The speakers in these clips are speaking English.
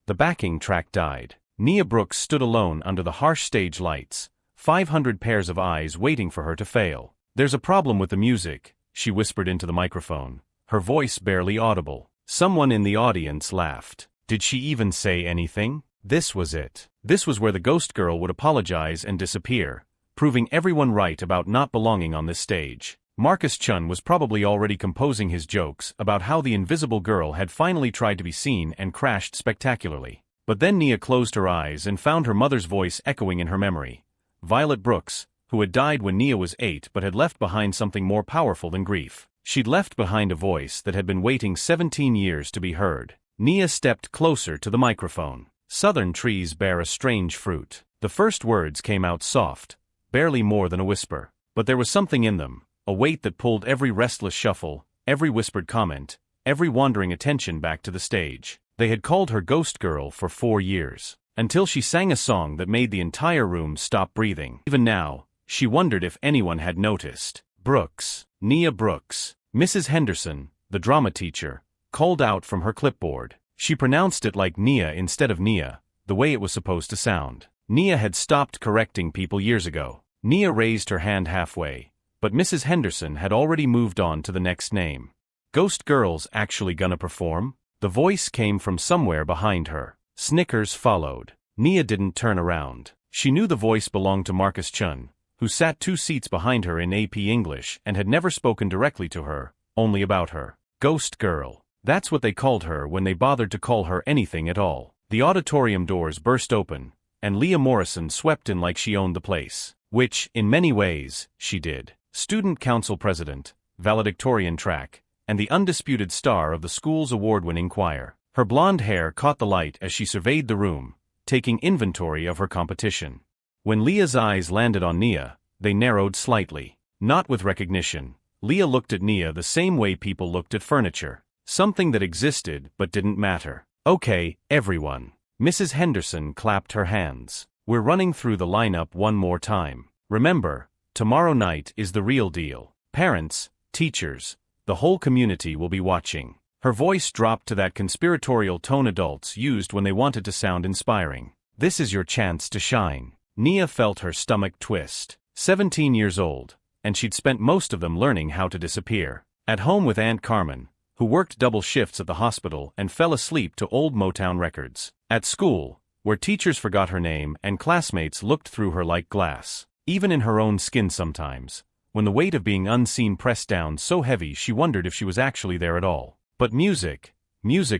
The backing track died. Nia Brooks stood alone under the harsh stage lights, 500 pairs of eyes waiting for her to fail. "There's a problem with the music," she whispered into the microphone, her voice barely audible. Someone in the audience laughed. Did she even say anything? This was it. This was where the ghost girl would apologize and disappear, proving everyone right about not belonging on this stage. Marcus Chun was probably already composing his jokes about how the invisible girl had finally tried to be seen and crashed spectacularly. But then Nia closed her eyes and found her mother's voice echoing in her memory. Violet Brooks, who had died when Nia was 8 but had left behind something more powerful than grief. She'd left behind a voice that had been waiting 17 years to be heard. Nia stepped closer to the microphone. "Southern trees bear a strange fruit." The first words came out soft, barely more than a whisper. But there was something in them, a weight that pulled every restless shuffle, every whispered comment, every wandering attention back to the stage. They had called her Ghost Girl for 4 years, until she sang a song that made the entire room stop breathing. Even now, she wondered if anyone had noticed. Brooks, Nia Brooks. Mrs. Henderson, the drama teacher, called out from her clipboard. She pronounced it like Nia instead of Nia, the way it was supposed to sound. Nia had stopped correcting people years ago. Nia raised her hand halfway, but Mrs. Henderson had already moved on to the next name. "Ghost Girl's actually gonna perform?" The voice came from somewhere behind her. Snickers followed. Nia didn't turn around. She knew the voice belonged to Marcus Chun, who sat 2 seats behind her in AP English and had never spoken directly to her, only about her. Ghost Girl. That's what they called her when they bothered to call her anything at all. The auditorium doors burst open, and Leah Morrison swept in like she owned the place. Which, in many ways, she did. Student council president, valedictorian track, and the undisputed star of the school's award-winning choir. Her blonde hair caught the light as she surveyed the room, taking inventory of her competition. When Leah's eyes landed on Nia, they narrowed slightly. Not with recognition. Leah looked at Nia the same way people looked at furniture. Something that existed but didn't matter. "Okay, everyone." Mrs. Henderson clapped her hands. "We're running through the lineup one more time. Remember, tomorrow night is the real deal. Parents, teachers, the whole community will be watching." Her voice dropped to that conspiratorial tone adults used when they wanted to sound inspiring. "This is your chance to shine." Nia felt her stomach twist. 17 years old, and she'd spent most of them learning how to disappear. At home with Aunt Carmen, who worked double shifts at the hospital and fell asleep to old Motown records. At school, where teachers forgot her name and classmates looked through her like glass. Even in her own skin sometimes, when the weight of being unseen pressed down so heavy she wondered if she was actually there at all. But music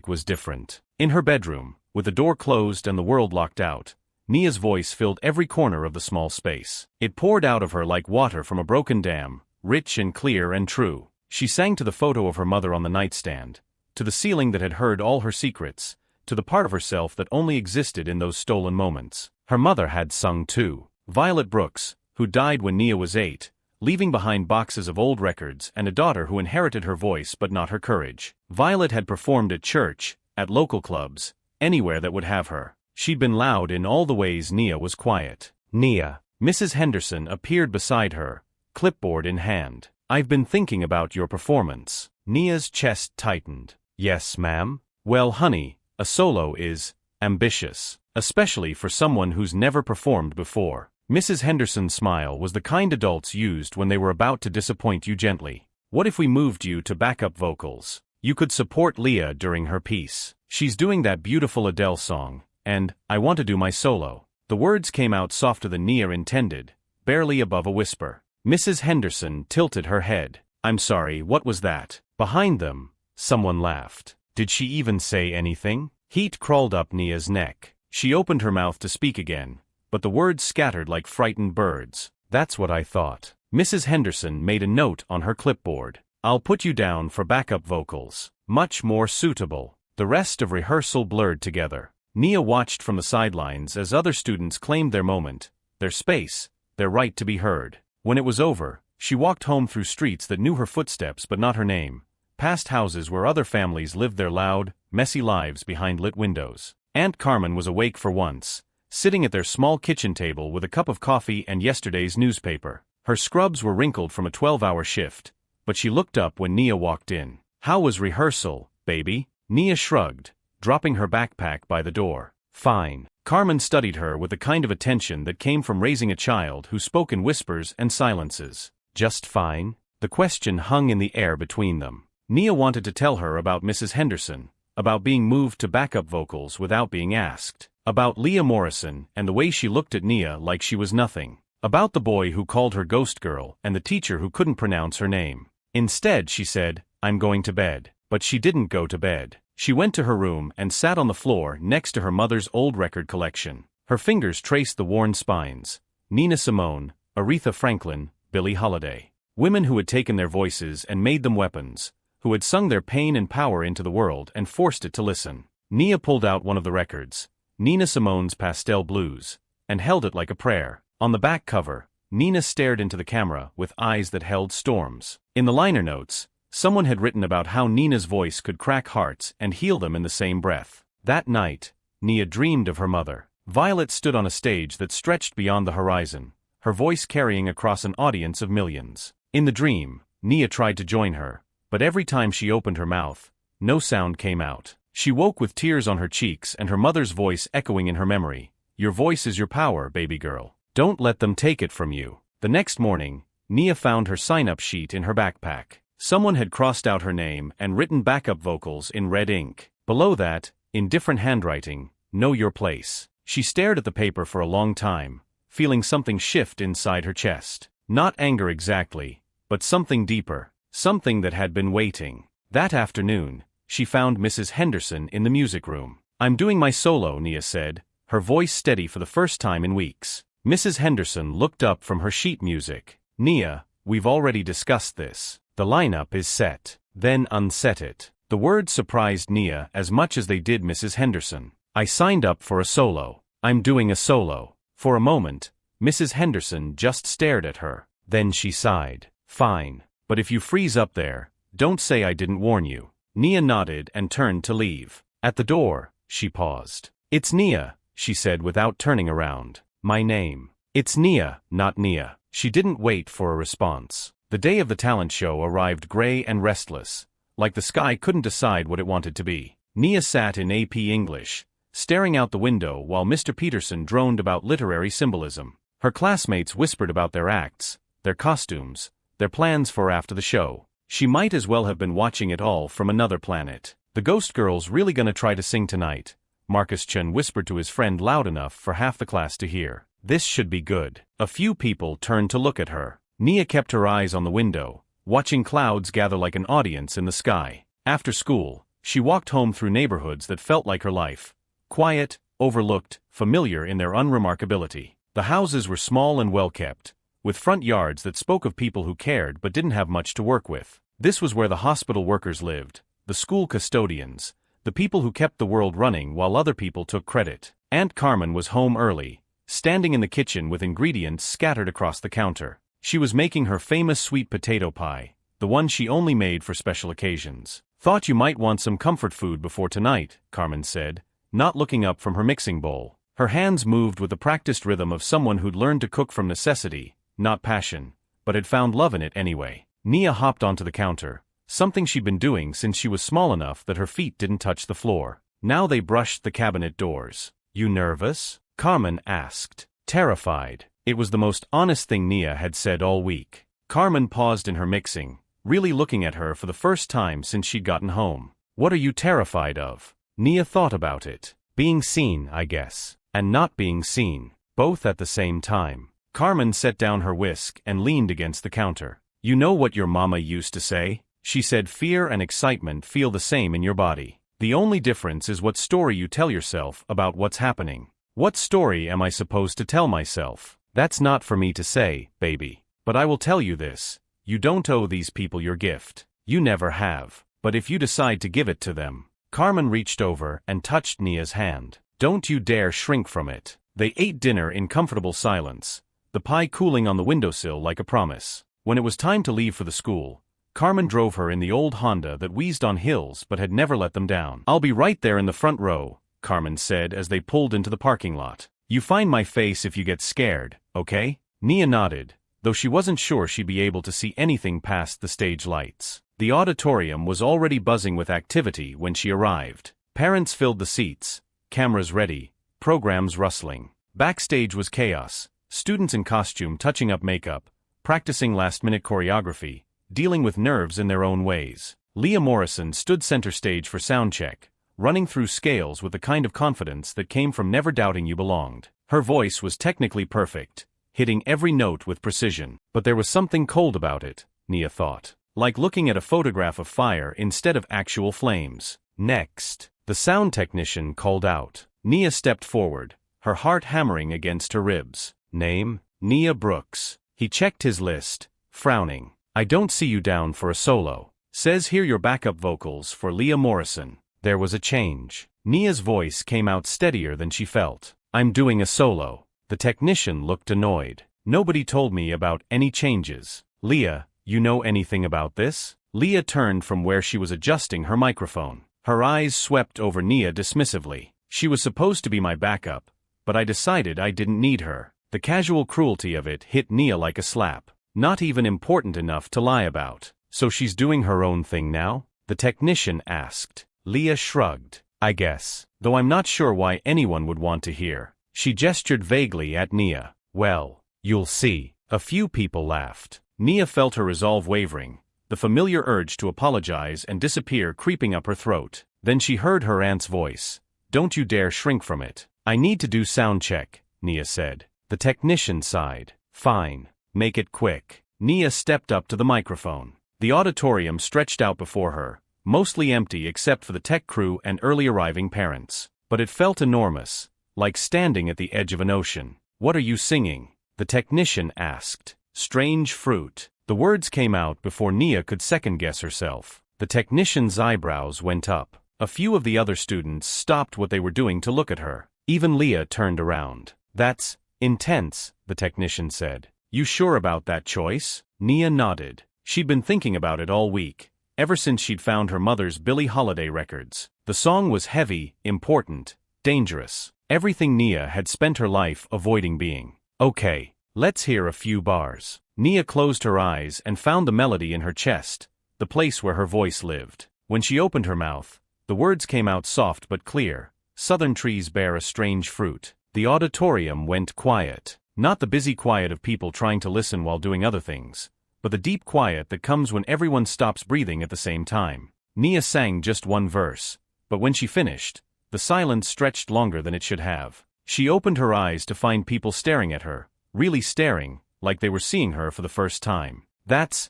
was different. In her bedroom, with the door closed and the world locked out, Nia's voice filled every corner of the small space. It poured out of her like water from a broken dam, rich and clear and true. She sang to the photo of her mother on the nightstand, to the ceiling that had heard all her secrets, to the part of herself that only existed in those stolen moments. Her mother had sung too. Violet Brooks, who died when Nia was 8, leaving behind boxes of old records and a daughter who inherited her voice but not her courage. Violet had performed at church, at local clubs, anywhere that would have her. She'd been loud in all the ways Nia was quiet. "Nia." Mrs. Henderson appeared beside her, clipboard in hand. "I've been thinking about your performance." Nia's chest tightened. "Yes, ma'am?" "Well, honey, a solo is ambitious, especially for someone who's never performed before." Mrs. Henderson's smile was the kind adults used when they were about to disappoint you gently. "What if we moved you to backup vocals? You could support Leah during her piece. She's doing that beautiful Adele song, and I want to do my solo." The words came out softer than Nia intended, barely above a whisper. Mrs. Henderson tilted her head. "I'm sorry, what was that?" Behind them, someone laughed. Did she even say anything? Heat crawled up Nia's neck. She opened her mouth to speak again, but the words scattered like frightened birds. "That's what I thought." Mrs. Henderson made a note on her clipboard. "I'll put you down for backup vocals. Much more suitable." The rest of rehearsal blurred together. Nia watched from the sidelines as other students claimed their moment, their space, their right to be heard. When it was over, she walked home through streets that knew her footsteps but not her name, past houses where other families lived their loud, messy lives behind lit windows. Aunt Carmen was awake for once, sitting at their small kitchen table with a cup of coffee and yesterday's newspaper. Her scrubs were wrinkled from a 12-hour shift, but she looked up when Nia walked in. "How was rehearsal, baby?" Nia shrugged, dropping her backpack by the door. Fine. Carmen studied her with the kind of attention that came from raising a child who spoke in whispers and silences. Just fine? The question hung in the air between them. Nia wanted to tell her about Mrs. Henderson, about being moved to backup vocals without being asked, about Leah Morrison and the way she looked at Nia like she was nothing, about the boy who called her Ghost Girl and the teacher who couldn't pronounce her name. Instead, she said, "I'm going to bed." But she didn't go to bed. She went to her room and sat on the floor next to her mother's old record collection. Her fingers traced the worn spines. Nina Simone, Aretha Franklin, Billie Holiday. Women who had taken their voices and made them weapons, who had sung their pain and power into the world and forced it to listen. Nia pulled out one of the records, Nina Simone's Pastel Blues, and held it like a prayer. On the back cover, Nina stared into the camera with eyes that held storms. In the liner notes, someone had written about how Nina's voice could crack hearts and heal them in the same breath. That night, Nia dreamed of her mother. Violet stood on a stage that stretched beyond the horizon, her voice carrying across an audience of millions. In the dream, Nia tried to join her, but every time she opened her mouth, no sound came out. She woke with tears on her cheeks and her mother's voice echoing in her memory. "Your voice is your power, baby girl. Don't let them take it from you." The next morning, Nia found her sign-up sheet in her backpack. Someone had crossed out her name and written backup vocals in red ink. Below that, in different handwriting, "Know your place." She stared at the paper for a long time, feeling something shift inside her chest. Not anger exactly, but something deeper, something that had been waiting. That afternoon, she found Mrs. Henderson in the music room. "I'm doing my solo," Nia said, her voice steady for the first time in weeks. Mrs. Henderson looked up from her sheet music. "Nia, we've already discussed this. The lineup is set." "Then unset it." The words surprised Nia as much as they did Mrs. Henderson. "I signed up for a solo. I'm doing a solo." For a moment, Mrs. Henderson just stared at her. Then she sighed. "Fine. But if you freeze up there, don't say I didn't warn you." Nia nodded and turned to leave. At the door, she paused. "It's Nia," she said without turning around. "My name." "It's Nia, not Nia." She didn't wait for a response. The day of the talent show arrived gray and restless, like the sky couldn't decide what it wanted to be. Nia sat in AP English, staring out the window while Mr. Peterson droned about literary symbolism. Her classmates whispered about their acts, their costumes, their plans for after the show. She might as well have been watching it all from another planet. "The Ghost Girl's really gonna try to sing tonight," Marcus Chen whispered to his friend loud enough for half the class to hear. "This should be good." A few people turned to look at her. Nia kept her eyes on the window, watching clouds gather like an audience in the sky. After school, she walked home through neighborhoods that felt like her life. Quiet, overlooked, familiar in their unremarkability. The houses were small and well-kept, with front yards that spoke of people who cared but didn't have much to work with. This was where the hospital workers lived, the school custodians, the people who kept the world running while other people took credit. Aunt Carmen was home early, standing in the kitchen with ingredients scattered across the counter. She was making her famous sweet potato pie, the one she only made for special occasions. "Thought you might want some comfort food before tonight," Carmen said, not looking up from her mixing bowl. Her hands moved with the practiced rhythm of someone who'd learned to cook from necessity, not passion, but had found love in it anyway. Nia hopped onto the counter, something she'd been doing since she was small enough that her feet didn't touch the floor. Now they brushed the cabinet doors. "You nervous?" Carmen asked. Terrified. It was the most honest thing Nia had said all week. Carmen paused in her mixing, really looking at her for the first time since she'd gotten home. "What are you terrified of?" Nia thought about it. "Being seen, I guess. And not being seen. Both at the same time." Carmen set down her whisk and leaned against the counter. "You know what your mama used to say?" She said, "Fear and excitement feel the same in your body. The only difference is what story you tell yourself about what's happening." "What story am I supposed to tell myself?" "That's not for me to say, baby. But I will tell you this. You don't owe these people your gift. You never have. But if you decide to give it to them." Carmen reached over and touched Nia's hand. "Don't you dare shrink from it." They ate dinner in comfortable silence, the pie cooling on the windowsill like a promise. When it was time to leave for the school, Carmen drove her in the old Honda that wheezed on hills but had never let them down. "I'll be right there in the front row," Carmen said as they pulled into the parking lot. "You find my face if you get scared, okay?" Nia nodded, though she wasn't sure she'd be able to see anything past the stage lights. The auditorium was already buzzing with activity when she arrived. Parents filled the seats, cameras ready, programs rustling. Backstage was chaos, students in costume touching up makeup, practicing last-minute choreography, dealing with nerves in their own ways. Nia Morrison stood center stage for soundcheck, running through scales with the kind of confidence that came from never doubting you belonged. Her voice was technically perfect, hitting every note with precision, but there was something cold about it, Nia thought. Like looking at a photograph of fire instead of actual flames. Next, the sound technician called out. Nia stepped forward, her heart hammering against her ribs. Name? Nia Brooks. He checked his list, frowning. I don't see you down for a solo. Says here your backup vocals for Nia Morrison. There was a change. Nia's voice came out steadier than she felt. I'm doing a solo. The technician looked annoyed. Nobody told me about any changes. Lia, you know anything about this? Lia turned from where she was adjusting her microphone. Her eyes swept over Nia dismissively. She was supposed to be my backup, but I decided I didn't need her. The casual cruelty of it hit Nia like a slap. Not even important enough to lie about. So she's doing her own thing now? The technician asked. Lia shrugged. I guess. Though I'm not sure why anyone would want to hear. She gestured vaguely at Nia. Well, you'll see. A few people laughed. Nia felt her resolve wavering, the familiar urge to apologize and disappear creeping up her throat. Then she heard her aunt's voice. Don't you dare shrink from it. I need to do sound check, Nia said. The technician sighed. Fine. Make it quick. Nia stepped up to the microphone. The auditorium stretched out before her, mostly empty except for the tech crew and early arriving parents. But it felt enormous, like standing at the edge of an ocean. What are you singing? The technician asked. Strange fruit. The words came out before Nia could second-guess herself. The technician's eyebrows went up. A few of the other students stopped what they were doing to look at her. Even Lia turned around. That's intense, the technician said. You sure about that choice? Nia nodded. She'd been thinking about it all week, ever since she'd found her mother's Billie Holiday records. The song was heavy, important, dangerous. Everything Nia had spent her life avoiding being. Okay, let's hear a few bars. Nia closed her eyes and found the melody in her chest, the place where her voice lived. When she opened her mouth, the words came out soft but clear. Southern trees bear a strange fruit. The auditorium went quiet. Not the busy quiet of people trying to listen while doing other things, but the deep quiet that comes when everyone stops breathing at the same time. Nia sang just one verse, but when she finished, the silence stretched longer than it should have. She opened her eyes to find people staring at her, really staring, like they were seeing her for the first time. That's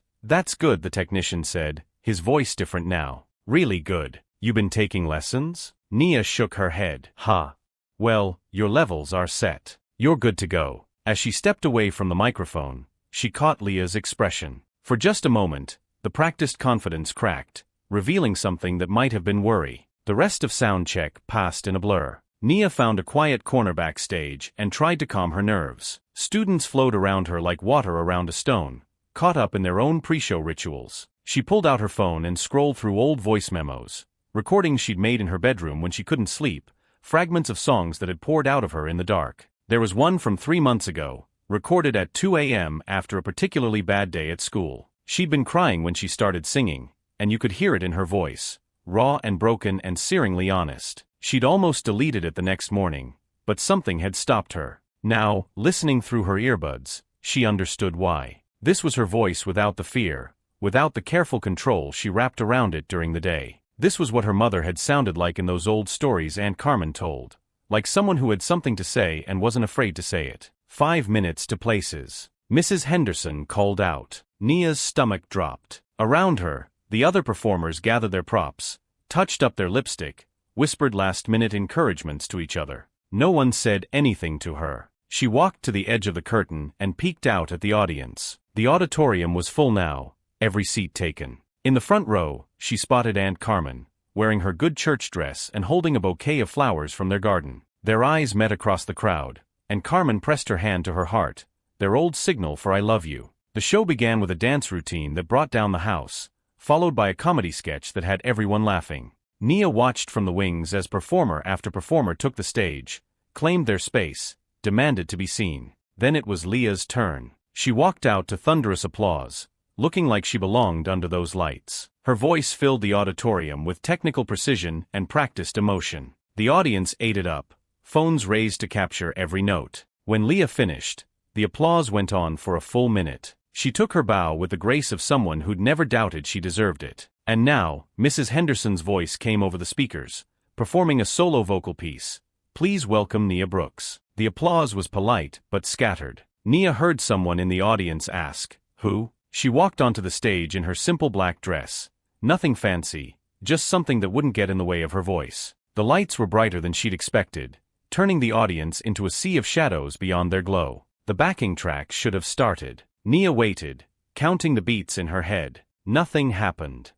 good, the technician said, his voice different now. Really good. You been taking lessons? Nia shook her head. Well, your levels are set. You're good to go. As she stepped away from the microphone, she caught Lia's expression. For just a moment, the practiced confidence cracked, revealing something that might have been worry. The rest of sound check passed in a blur. Nia found a quiet corner backstage and tried to calm her nerves. Students flowed around her like water around a stone, caught up in their own pre-show rituals. She pulled out her phone and scrolled through old voice memos, recordings she'd made in her bedroom when she couldn't sleep, fragments of songs that had poured out of her in the dark. There was one from 3 months ago, recorded at 2 a.m. after a particularly bad day at school. She'd been crying when she started singing, and you could hear it in her voice, raw and broken and searingly honest. She'd almost deleted it the next morning, but something had stopped her. Now, listening through her earbuds, she understood why. This was her voice without the fear, without the careful control she wrapped around it during the day. This was what her mother had sounded like in those old stories Aunt Carmen told. Like someone who had something to say and wasn't afraid to say it. 5 minutes to places. Mrs. Henderson called out. Nia's stomach dropped. Around her, the other performers gathered their props, touched up their lipstick, whispered last-minute encouragements to each other. No one said anything to her. She walked to the edge of the curtain and peeked out at the audience. The auditorium was full now, every seat taken. In the front row, she spotted Aunt Carmen, wearing her good church dress and holding a bouquet of flowers from their garden. Their eyes met across the crowd, and Carmen pressed her hand to her heart, their old signal for I love you. The show began with a dance routine that brought down the house, followed by a comedy sketch that had everyone laughing. Nia watched from the wings as performer after performer took the stage, claimed their space, demanded to be seen. Then it was Lia's turn. She walked out to thunderous applause, looking like she belonged under those lights. Her voice filled the auditorium with technical precision and practiced emotion. The audience ate it up, phones raised to capture every note. When Leah finished, the applause went on for a full minute. She took her bow with the grace of someone who'd never doubted she deserved it. And now, Mrs. Henderson's voice came over the speakers, performing a solo vocal piece. Please welcome Nia Brooks. The applause was polite but scattered. Nia heard someone in the audience ask, "Who?" She walked onto the stage in her simple black dress. Nothing fancy, just something that wouldn't get in the way of her voice. The lights were brighter than she'd expected, turning the audience into a sea of shadows beyond their glow. The backing track should have started. Nia waited, counting the beats in her head. Nothing happened.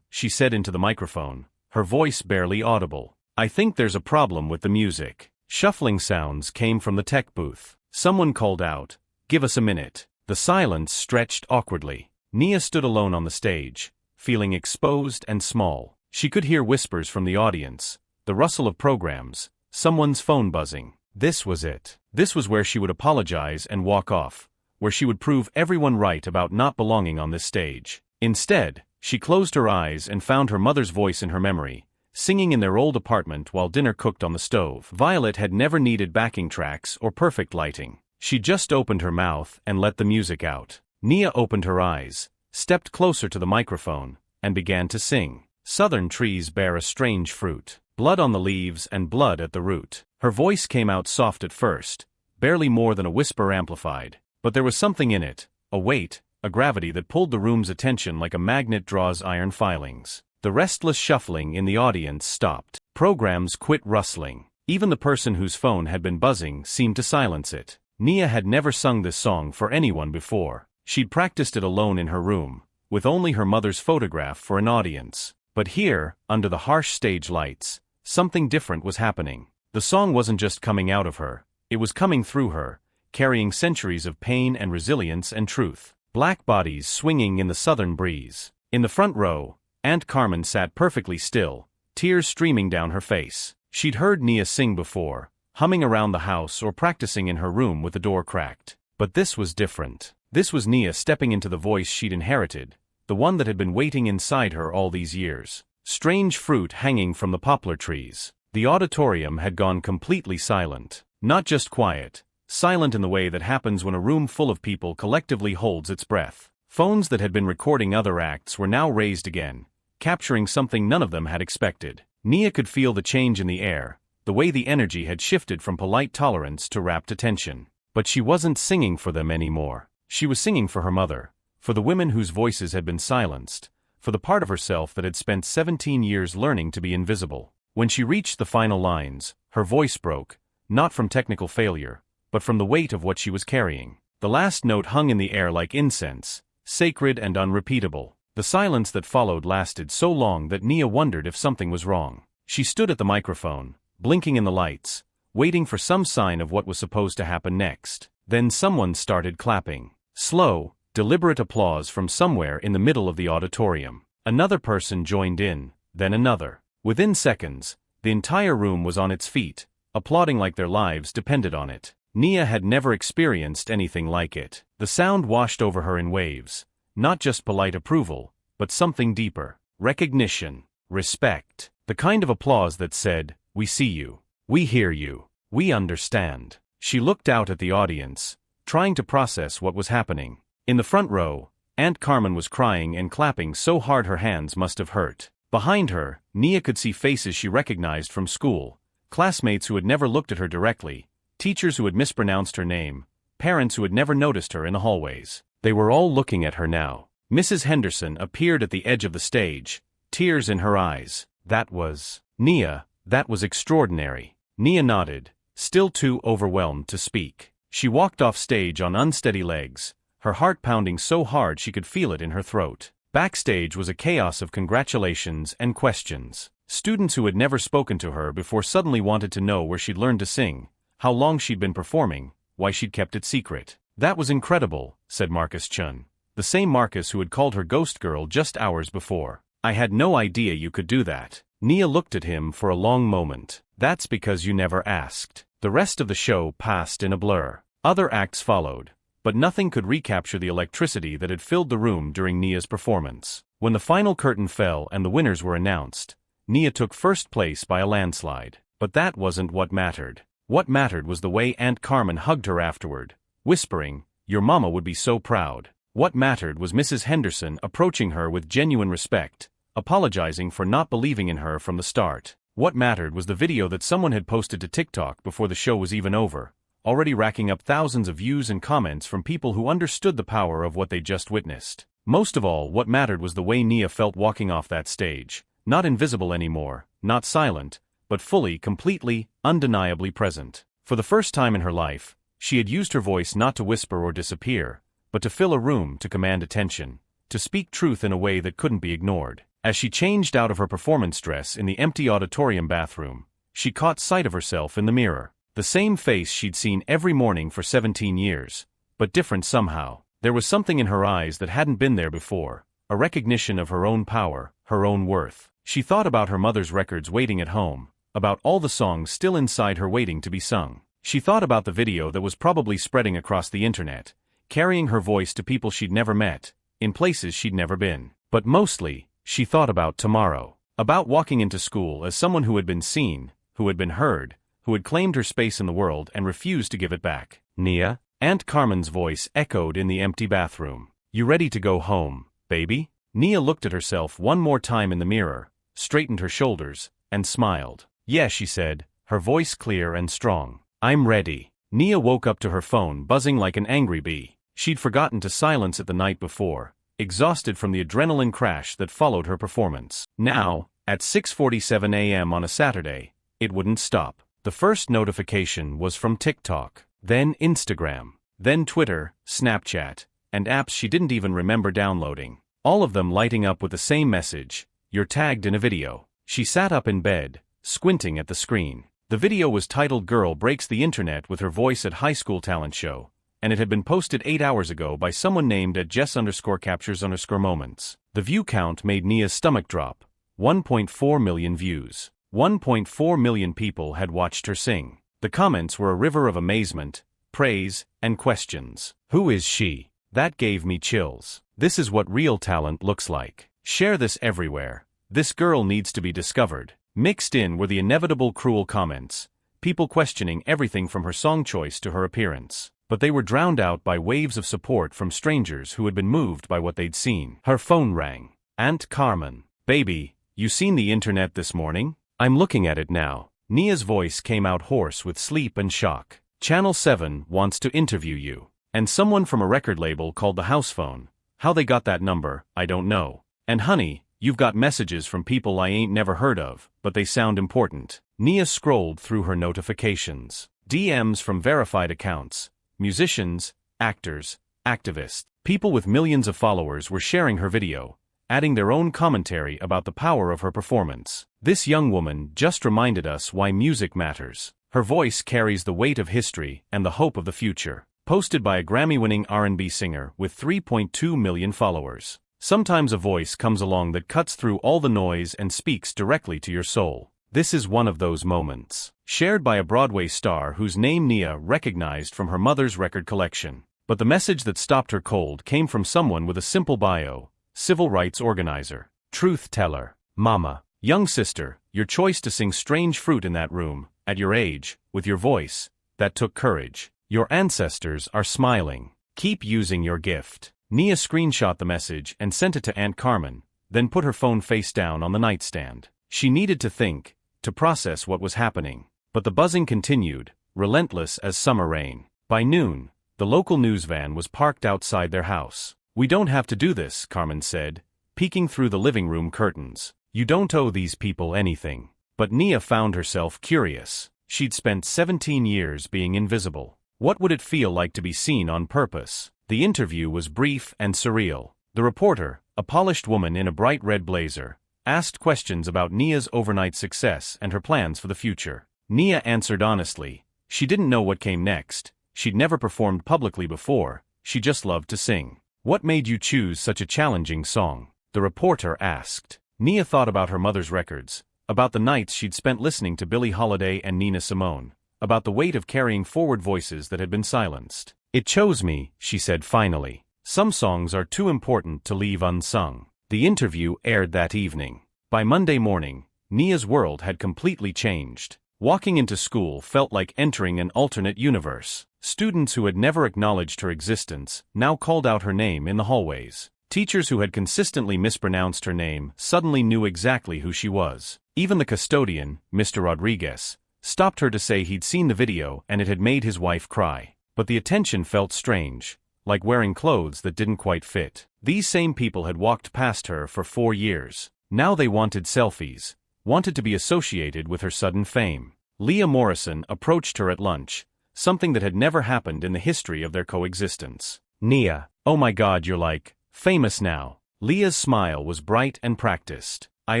She said into the microphone, her voice barely audible. I think there's a problem with the music. Shuffling sounds came from the tech booth. Someone called out, "Give us a minute." The silence stretched awkwardly. Nia stood alone on the stage, feeling exposed and small. She could hear whispers from the audience, the rustle of programs, someone's phone buzzing. This was it. This was where she would apologize and walk off, where she would prove everyone right about not belonging on this stage. Instead, she closed her eyes and found her mother's voice in her memory, singing in their old apartment while dinner cooked on the stove. Violet had never needed backing tracks or perfect lighting. She just opened her mouth and let the music out. Nia opened her eyes, stepped closer to the microphone, and began to sing. Southern trees bear a strange fruit. Blood on the leaves and blood at the root. Her voice came out soft at first, barely more than a whisper amplified. But there was something in it, a weight, a gravity that pulled the room's attention like a magnet draws iron filings. The restless shuffling in the audience stopped. Programs quit rustling. Even the person whose phone had been buzzing seemed to silence it. Nia had never sung this song for anyone before. She'd practiced it alone in her room, with only her mother's photograph for an audience. But here, under the harsh stage lights, something different was happening. The song wasn't just coming out of her, it was coming through her, carrying centuries of pain and resilience and truth. Black bodies swinging in the southern breeze. In the front row, Aunt Carmen sat perfectly still, tears streaming down her face. She'd heard Nia sing before, humming around the house or practicing in her room with the door cracked. But this was different. This was Nia stepping into the voice she'd inherited, the one that had been waiting inside her all these years. Strange fruit hanging from the poplar trees. The auditorium had gone completely silent. Not just quiet, silent in the way that happens when a room full of people collectively holds its breath. Phones that had been recording other acts were now raised again, capturing something none of them had expected. Nia could feel the change in the air, the way the energy had shifted from polite tolerance to rapt attention. But she wasn't singing for them anymore. She was singing for her mother, for the women whose voices had been silenced, for the part of herself that had spent 17 years learning to be invisible. When she reached the final lines, her voice broke, not from technical failure, but from the weight of what she was carrying. The last note hung in the air like incense, sacred and unrepeatable. The silence that followed lasted so long that Nia wondered if something was wrong. She stood at the microphone, blinking in the lights, waiting for some sign of what was supposed to happen next. Then someone started clapping. Slow, deliberate applause from somewhere in the middle of the auditorium. Another person joined in, then another. Within seconds, the entire room was on its feet, applauding like their lives depended on it. Nia had never experienced anything like it. The sound washed over her in waves, not just polite approval, but something deeper. Recognition, respect, the kind of applause that said, "We see you, we hear you, we understand." She looked out at the audience, trying to process what was happening. In the front row, Aunt Carmen was crying and clapping so hard her hands must have hurt. Behind her, Nia could see faces she recognized from school, classmates who had never looked at her directly, teachers who had mispronounced her name, parents who had never noticed her in the hallways. They were all looking at her now. Mrs. Henderson appeared at the edge of the stage, tears in her eyes. That was Nia, that was extraordinary. Nia nodded, still too overwhelmed to speak. She walked off stage on unsteady legs, her heart pounding so hard she could feel it in her throat. Backstage was a chaos of congratulations and questions. Students who had never spoken to her before suddenly wanted to know where she'd learned to sing, how long she'd been performing, why she'd kept it secret. "That was incredible," said Marcus Chun, the same Marcus who had called her Ghost Girl just hours before. "I had no idea you could do that." Nia looked at him for a long moment. "That's because you never asked." The rest of the show passed in a blur. Other acts followed, but nothing could recapture the electricity that had filled the room during Nia's performance. When the final curtain fell and the winners were announced, Nia took first place by a landslide. But that wasn't what mattered. What mattered was the way Aunt Carmen hugged her afterward, whispering, "Your mama would be so proud." What mattered was Mrs. Henderson approaching her with genuine respect, apologizing for not believing in her from the start. What mattered was the video that someone had posted to TikTok before the show was even over, already racking up thousands of views and comments from people who understood the power of what they just witnessed. Most of all, what mattered was the way Nia felt walking off that stage, not invisible anymore, not silent, but fully, completely, undeniably present. For the first time in her life, she had used her voice not to whisper or disappear, but to fill a room, to command attention, to speak truth in a way that couldn't be ignored. As she changed out of her performance dress in the empty auditorium bathroom, she caught sight of herself in the mirror. The same face she'd seen every morning for 17 years, but different somehow. There was something in her eyes that hadn't been there before, a recognition of her own power, her own worth. She thought about her mother's records waiting at home, about all the songs still inside her waiting to be sung. She thought about the video that was probably spreading across the internet, carrying her voice to people she'd never met, in places she'd never been. But mostly, she thought about tomorrow. About walking into school as someone who had been seen, who had been heard, who had claimed her space in the world and refused to give it back. "Nia?" Aunt Carmen's voice echoed in the empty bathroom. "You ready to go home, baby?" Nia looked at herself one more time in the mirror, straightened her shoulders, and smiled. "Yes," she said, her voice clear and strong. "I'm ready." Nia woke up to her phone buzzing like an angry bee. She'd forgotten to silence it the night before, exhausted from the adrenaline crash that followed her performance. Now, at 6:47 a.m. on a Saturday, it wouldn't stop. The first notification was from TikTok, then Instagram, then Twitter, Snapchat, and apps she didn't even remember downloading. All of them lighting up with the same message: "You're tagged in a video." She sat up in bed, squinting at the screen. The video was titled "Girl Breaks the Internet with Her Voice at High School Talent Show," and it had been posted 8 hours ago by someone named at Jess_captures_moments. The view count made Nia's stomach drop. 1.4 million views. 1.4 million people had watched her sing. The comments were a river of amazement, praise, and questions. Who is she? That gave me chills. This is what real talent looks like. Share this everywhere. This girl needs to be discovered. Mixed in were the inevitable cruel comments, people questioning everything from her song choice to her appearance. But they were drowned out by waves of support from strangers who had been moved by what they'd seen. Her phone rang. "Aunt Carmen. Baby, you seen the internet this morning?" "I'm looking at it now." Nia's voice came out hoarse with sleep and shock. "Channel 7 wants to interview you. And someone from a record label called the house phone. How they got that number, I don't know. And honey, you've got messages from people I ain't never heard of, but they sound important." Nia scrolled through her notifications. DMs from verified accounts, musicians, actors, activists, people with millions of followers were sharing her video, adding their own commentary about the power of her performance. "This young woman just reminded us why music matters. Her voice carries the weight of history and the hope of the future." Posted by a Grammy-winning R&B singer with 3.2 million followers. Sometimes a voice comes along that cuts through all the noise and speaks directly to your soul. This is one of those moments. Shared by a Broadway star whose name Nia recognized from her mother's record collection. But the message that stopped her cold came from someone with a simple bio: civil rights organizer, truth teller, mama. "Young sister, your choice to sing Strange Fruit in that room, at your age, with your voice, that took courage. Your ancestors are smiling. Keep using your gift." Nia screenshot the message and sent it to Aunt Carmen, then put her phone face down on the nightstand. She needed to think, to process what was happening. But the buzzing continued, relentless as summer rain. By noon, the local news van was parked outside their house. "We don't have to do this," Carmen said, peeking through the living room curtains. "You don't owe these people anything." But Nia found herself curious. She'd spent 17 years being invisible. What would it feel like to be seen on purpose? The interview was brief and surreal. The reporter, a polished woman in a bright red blazer, asked questions about Nia's overnight success and her plans for the future. Nia answered honestly. She didn't know what came next. She'd never performed publicly before. She just loved to sing. "What made you choose such a challenging song?" the reporter asked. Nia thought about her mother's records, about the nights she'd spent listening to Billie Holiday and Nina Simone, about the weight of carrying forward voices that had been silenced. It chose me, she said finally. Some songs are too important to leave unsung. The interview aired that evening. By Monday morning, Nia's world had completely changed. Walking into school felt like entering an alternate universe. Students who had never acknowledged her existence now called out her name in the hallways. Teachers who had consistently mispronounced her name suddenly knew exactly who she was. Even the custodian, Mr. Rodriguez, stopped her to say he'd seen the video and it had made his wife cry. But the attention felt strange, like wearing clothes that didn't quite fit. These same people had walked past her for 4 years. Now they wanted selfies, wanted to be associated with her sudden fame. Leah Morrison approached her at lunch, something that had never happened in the history of their coexistence. "Nia, oh my God, you're like, famous now." Leah's smile was bright and practiced. "I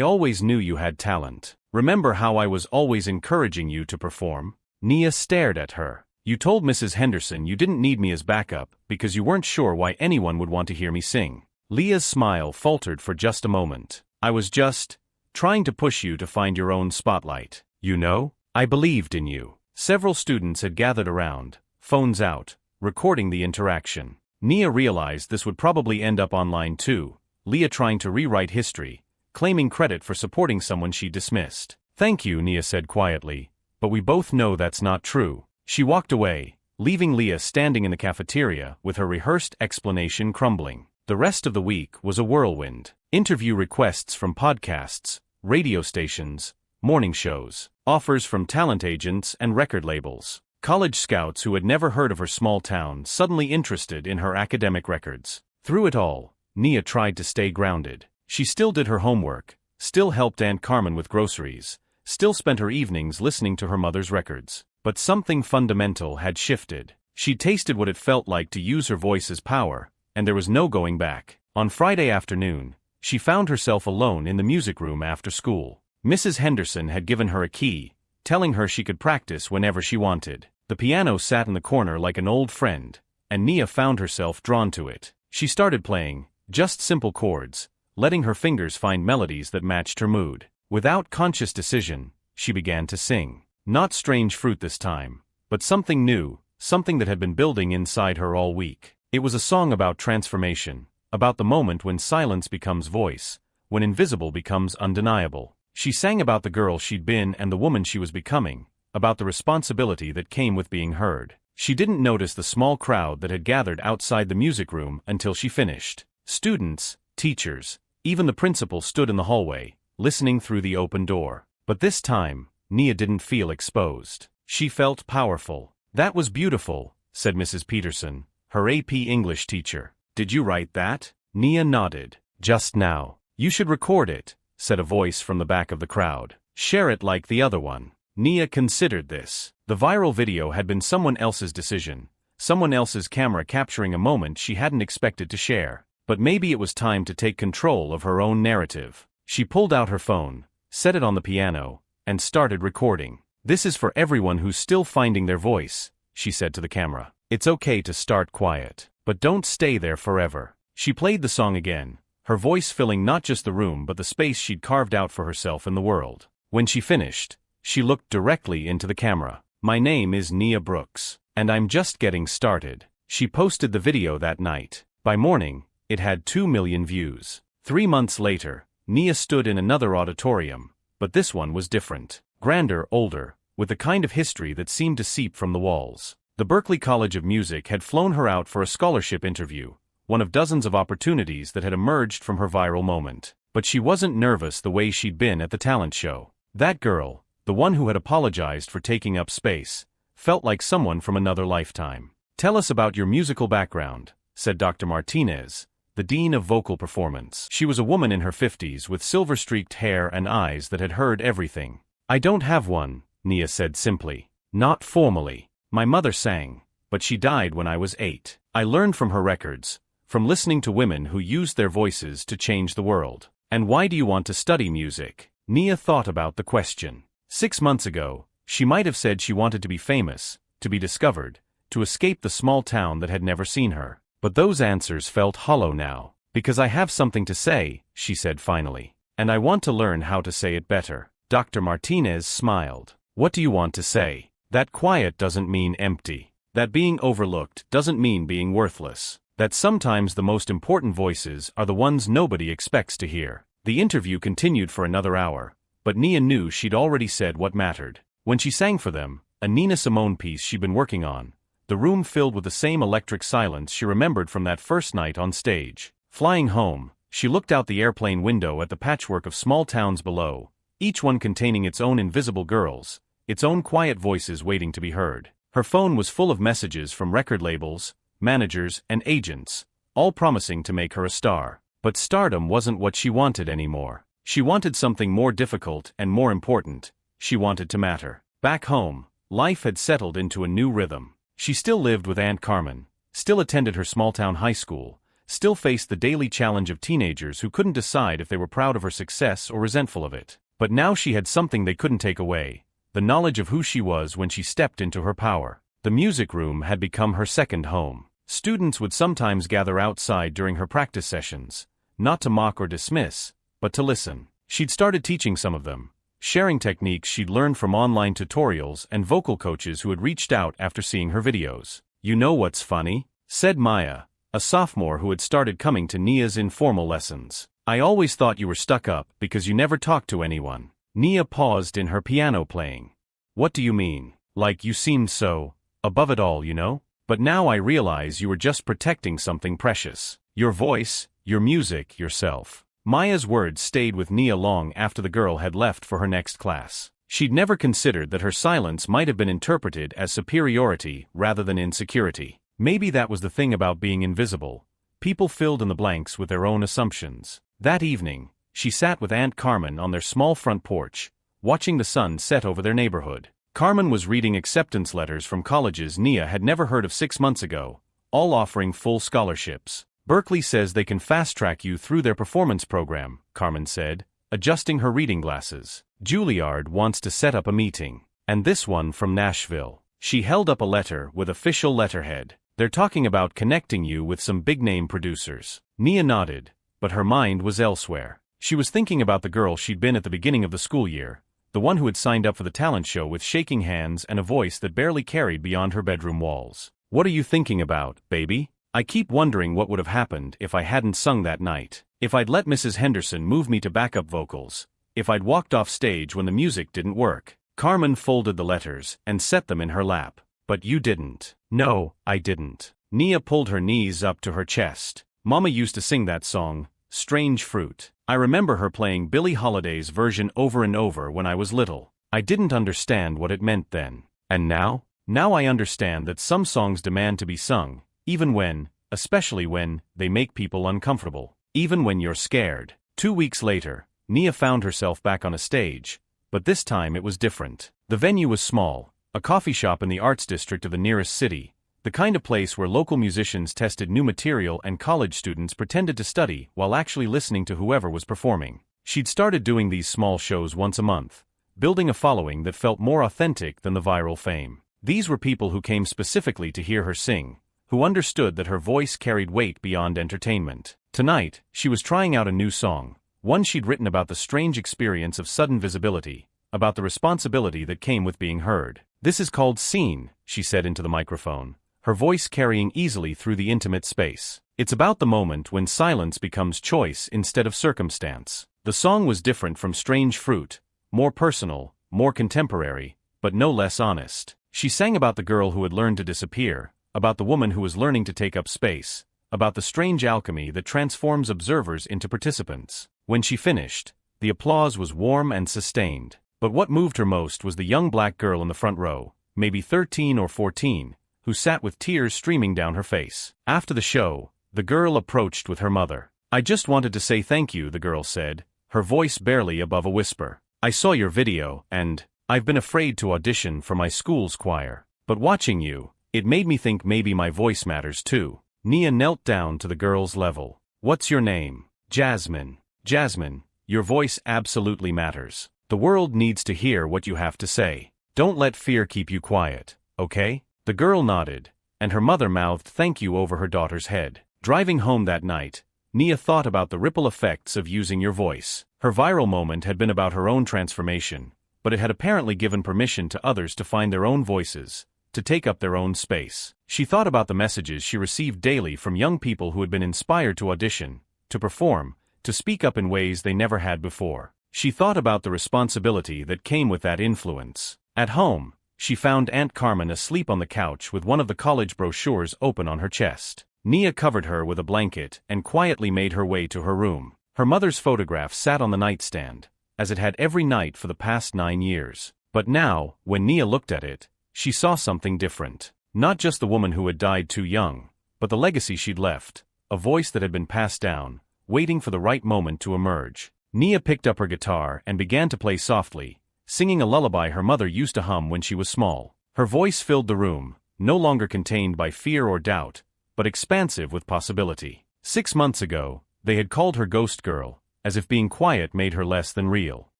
always knew you had talent. Remember how I was always encouraging you to perform?" Nia stared at her. "You told Mrs. Henderson you didn't need me as backup because you weren't sure why anyone would want to hear me sing." Leah's smile faltered for just a moment. "I was just trying to push you to find your own spotlight. You know, I believed in you." Several students had gathered around, phones out, recording the interaction. Nia realized this would probably end up online too, Leah trying to rewrite history, claiming credit for supporting someone she dismissed. "Thank you," Nia said quietly, "but we both know that's not true." She walked away, leaving Leah standing in the cafeteria with her rehearsed explanation crumbling. The rest of the week was a whirlwind. Interview requests from podcasts, radio stations, morning shows, offers from talent agents and record labels. College scouts who had never heard of her small town suddenly interested in her academic records. Through it all, Nia tried to stay grounded. She still did her homework, still helped Aunt Carmen with groceries, still spent her evenings listening to her mother's records. But something fundamental had shifted. She'd tasted what it felt like to use her voice as power, and there was no going back. On Friday afternoon, she found herself alone in the music room after school. Mrs. Henderson had given her a key, telling her she could practice whenever she wanted. The piano sat in the corner like an old friend, and Nia found herself drawn to it. She started playing, just simple chords, letting her fingers find melodies that matched her mood. Without conscious decision, she began to sing. Not Strange Fruit this time, but something new, something that had been building inside her all week. It was a song about transformation, about the moment when silence becomes voice, when invisible becomes undeniable. She sang about the girl she'd been and the woman she was becoming, about the responsibility that came with being heard. She didn't notice the small crowd that had gathered outside the music room until she finished. Students, teachers, even the principal stood in the hallway, listening through the open door. But this time, Nia didn't feel exposed. She felt powerful. "That was beautiful," said Mrs. Peterson, her AP English teacher. "Did you write that?" Nia nodded. "Just now. You should record it," said a voice from the back of the crowd. "Share it like the other one." Nia considered this. The viral video had been someone else's decision, someone else's camera capturing a moment she hadn't expected to share. But maybe it was time to take control of her own narrative. She pulled out her phone, set it on the piano, and started recording. "This is for everyone who's still finding their voice," she said to the camera. "It's okay to start quiet, but don't stay there forever." She played the song again, her voice filling not just the room but the space she'd carved out for herself in the world. When she finished, she looked directly into the camera. "My name is Nia Brooks, and I'm just getting started." She posted the video that night. By morning, it had 2 million views. 3 months later, Nia stood in another auditorium, but this one was different. Grander, older, with the kind of history that seemed to seep from the walls. The Berklee College of Music had flown her out for a scholarship interview, one of dozens of opportunities that had emerged from her viral moment. But she wasn't nervous the way she'd been at the talent show. That girl, the one who had apologized for taking up space, felt like someone from another lifetime. "Tell us about your musical background," said Dr. Martinez, the dean of vocal performance. She was a woman in her 50s with silver-streaked hair and eyes that had heard everything. "I don't have one," Nia said simply. "Not formally. My mother sang, but she died when I was 8. I learned from her records, from listening to women who used their voices to change the world." "And why do you want to study music?" Nia thought about the question. 6 months ago, she might have said she wanted to be famous, to be discovered, to escape the small town that had never seen her. But those answers felt hollow now. "Because I have something to say," she said finally. "And I want to learn how to say it better." Dr. Martinez smiled. "What do you want to say? That quiet doesn't mean empty. That being overlooked doesn't mean being worthless. That sometimes the most important voices are the ones nobody expects to hear. The interview continued for another hour, but Nia knew she'd already said what mattered. When she sang for them, a Nina Simone piece she'd been working on, the room filled with the same electric silence she remembered from that first night on stage. Flying home, she looked out the airplane window at the patchwork of small towns below, each one containing its own invisible girls, its own quiet voices waiting to be heard. Her phone was full of messages from record labels, managers, and agents, all promising to make her a star. But stardom wasn't what she wanted anymore. She wanted something more difficult and more important. She wanted to matter. Back home, life had settled into a new rhythm. She still lived with Aunt Carmen, still attended her small-town high school, still faced the daily challenge of teenagers who couldn't decide if they were proud of her success or resentful of it. But now she had something they couldn't take away: the knowledge of who she was when she stepped into her power. The music room had become her second home. Students would sometimes gather outside during her practice sessions, not to mock or dismiss, but to listen. She'd started teaching some of them, sharing techniques she'd learned from online tutorials and vocal coaches who had reached out after seeing her videos. "You know what's funny?" said Maya, a sophomore who had started coming to Nia's informal lessons. "I always thought you were stuck up because you never talked to anyone." Nia paused in her piano playing. "What do you mean? Like you seemed so above it all, you know? But now I realize you were just protecting something precious. Your voice, your music, yourself." Maya's words stayed with Nia long after the girl had left for her next class. She'd never considered that her silence might have been interpreted as superiority rather than insecurity. Maybe that was the thing about being invisible. People filled in the blanks with their own assumptions. That evening, she sat with Aunt Carmen on their small front porch, watching the sun set over their neighborhood. Carmen was reading acceptance letters from colleges Nia had never heard of 6 months ago, all offering full scholarships. "Berkeley says they can fast-track you through their performance program," Carmen said, adjusting her reading glasses. "Juilliard wants to set up a meeting. And this one from Nashville." She held up a letter with official letterhead. "They're talking about connecting you with some big-name producers." Nia nodded, but her mind was elsewhere. She was thinking about the girl she'd been at the beginning of the school year, the one who had signed up for the talent show with shaking hands and a voice that barely carried beyond her bedroom walls. "What are you thinking about, baby? I keep wondering what would have happened if I hadn't sung that night. If I'd let Mrs. Henderson move me to backup vocals. If I'd walked off stage when the music didn't work." Carmen folded the letters and set them in her lap. "But you didn't." "No, I didn't." Nia pulled her knees up to her chest. "Mama used to sing that song, Strange Fruit. I remember her playing Billie Holiday's version over and over when I was little. I didn't understand what it meant then. And now? Now I understand that some songs demand to be sung, even when, especially when, they make people uncomfortable. Even when you're scared." 2 weeks later, Nia found herself back on a stage, but this time it was different. The venue was small, a coffee shop in the arts district of the nearest city, the kind of place where local musicians tested new material and college students pretended to study while actually listening to whoever was performing. She'd started doing these small shows once a month, building a following that felt more authentic than the viral fame. These were people who came specifically to hear her sing, who understood that her voice carried weight beyond entertainment. Tonight, she was trying out a new song, one she'd written about the strange experience of sudden visibility, about the responsibility that came with being heard. "This is called Scene," she said into the microphone, her voice carrying easily through the intimate space. "It's about the moment when silence becomes choice instead of circumstance." The song was different from Strange Fruit, more personal, more contemporary, but no less honest. She sang about the girl who had learned to disappear, about the woman who was learning to take up space, about the strange alchemy that transforms observers into participants. When she finished, the applause was warm and sustained. But what moved her most was the young black girl in the front row, maybe 13 or 14, who sat with tears streaming down her face. After the show, the girl approached with her mother. "I just wanted to say thank you," the girl said, her voice barely above a whisper. "I saw your video, and I've been afraid to audition for my school's choir. But watching you, it made me think maybe my voice matters too." Nia knelt down to the girl's level. "What's your name?" "Jasmine." "Jasmine, your voice absolutely matters. The world needs to hear what you have to say. Don't let fear keep you quiet, okay?" The girl nodded, and her mother mouthed thank you over her daughter's head. Driving home that night, Nia thought about the ripple effects of using your voice. Her viral moment had been about her own transformation, but it had apparently given permission to others to find their own voices, to take up their own space. She thought about the messages she received daily from young people who had been inspired to audition, to perform, to speak up in ways they never had before. She thought about the responsibility that came with that influence. At home, she found Aunt Carmen asleep on the couch with one of the college brochures open on her chest. Nia covered her with a blanket and quietly made her way to her room. Her mother's photograph sat on the nightstand, as it had every night for the past 9 years. But now, when Nia looked at it, she saw something different. Not just the woman who had died too young, but the legacy she'd left, a voice that had been passed down, waiting for the right moment to emerge. Nia picked up her guitar and began to play softly, singing a lullaby her mother used to hum when she was small. Her voice filled the room, no longer contained by fear or doubt, but expansive with possibility. 6 months ago, they had called her Ghost Girl, as if being quiet made her less than real.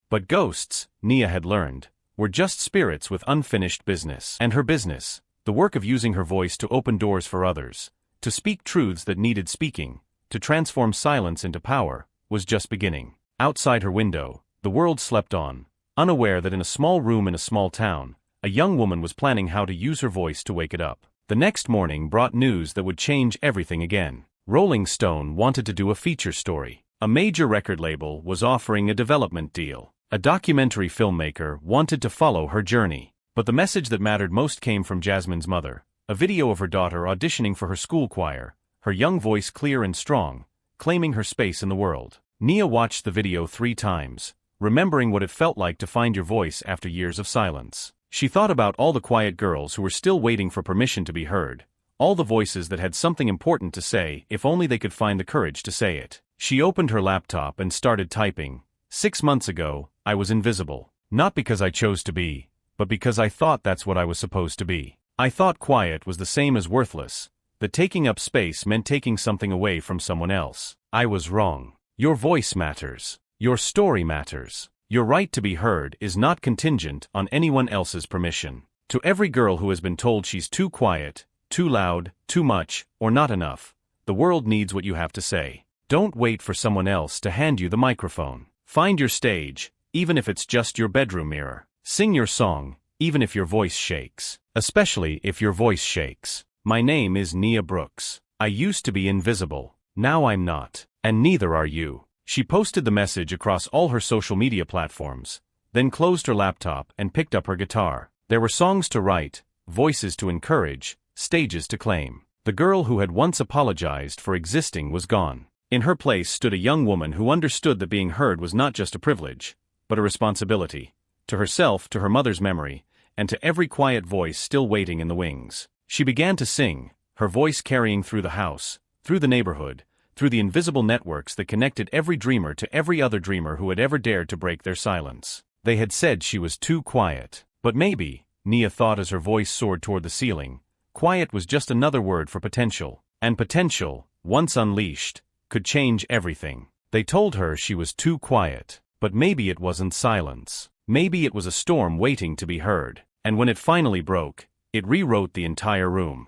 But ghosts, Nia had learned, were just spirits with unfinished business. And her business, the work of using her voice to open doors for others, to speak truths that needed speaking, to transform silence into power, was just beginning. Outside her window, the world slept on, unaware that in a small room in a small town, a young woman was planning how to use her voice to wake it up. The next morning brought news that would change everything again. Rolling Stone wanted to do a feature story. A major record label was offering a development deal. A documentary filmmaker wanted to follow her journey. But the message that mattered most came from Jasmine's mother, a video of her daughter auditioning for her school choir, her young voice clear and strong, claiming her space in the world. Nia watched the video 3 times, remembering what it felt like to find your voice after years of silence. She thought about all the quiet girls who were still waiting for permission to be heard, all the voices that had something important to say if only they could find the courage to say it. She opened her laptop and started typing. 6 months ago, I was invisible. Not because I chose to be, but because I thought that's what I was supposed to be. I thought quiet was the same as worthless, that taking up space meant taking something away from someone else. I was wrong. Your voice matters. Your story matters. Your right to be heard is not contingent on anyone else's permission. To every girl who has been told she's too quiet, too loud, too much, or not enough, the world needs what you have to say. Don't wait for someone else to hand you the microphone. Find your stage, even if it's just your bedroom mirror. Sing your song, even if your voice shakes. Especially if your voice shakes. My name is Nia Brooks. I used to be invisible. Now I'm not. And neither are you. She posted the message across all her social media platforms, then closed her laptop and picked up her guitar. There were songs to write, voices to encourage, stages to claim. The girl who had once apologized for existing was gone. In her place stood a young woman who understood that being heard was not just a privilege, but a responsibility. To herself, to her mother's memory, and to every quiet voice still waiting in the wings. She began to sing, her voice carrying through the house, through the neighborhood, through the invisible networks that connected every dreamer to every other dreamer who had ever dared to break their silence. They had said she was too quiet. But maybe, Nia thought as her voice soared toward the ceiling, quiet was just another word for potential. And potential, once unleashed, could change everything. They told her she was too quiet. But maybe it wasn't silence. Maybe it was a storm waiting to be heard. And when it finally broke, it rewrote the entire room.